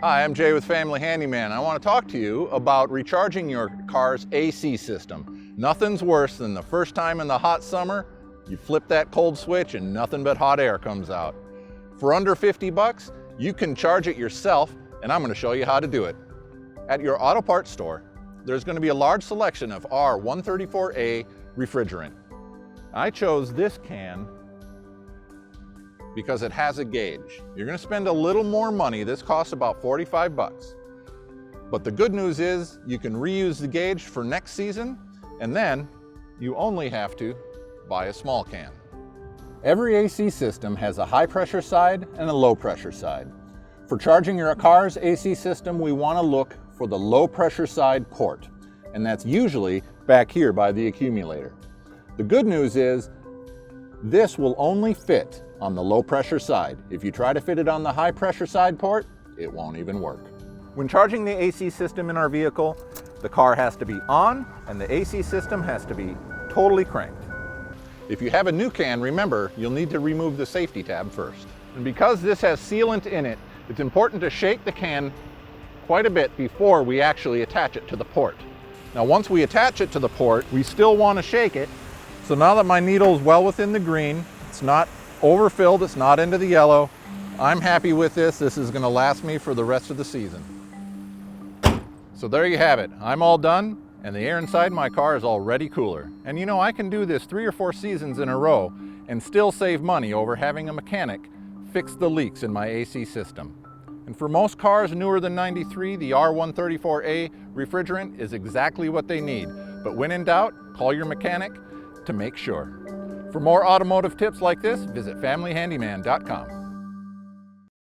Hi, I'm Jay with Family Handyman. I want to talk to you about recharging your car's AC system. Nothing's worse than the first time in the hot summer, you flip that cold switch and nothing but hot air comes out. For under 50 bucks, you can charge it yourself, and I'm going to show you how to do it. At your auto parts store, there's going to be a large selection of R134A refrigerant. I chose this can because it has a gauge. You're going to spend a little more money. This costs about 45 bucks. But the good news is you can reuse the gauge for next season, and then you only have to buy a small can. Every AC system has a high pressure side and a low pressure side. For charging your car's AC system, we want to look for the low pressure side port, and that's usually back here by the accumulator. The good news is this will only fit on the low pressure side. If you try to fit it on the high pressure side port, it won't even work. When charging the AC system in our vehicle, the car has to be on and the AC system has to be totally cranked. If you have a new can, remember, you'll need to remove the safety tab first. And because this has sealant in it, it's important to shake the can quite a bit before we actually attach it to the port. Now, once we attach it to the port, we still want to shake it. So now that my needle is well within the green, it's not overfilled, it's not into the yellow, I'm happy with this. This is going to last me for the rest of the season. So there you have it. I'm all done, and the air inside my car is already cooler. And you know, I can do this 3 or 4 seasons in a row and still save money over having a mechanic fix the leaks in my AC system. And for most cars newer than 93, the R134A refrigerant is exactly what they need. But when in doubt, call your mechanic to make sure. For more automotive tips like this, visit familyhandyman.com.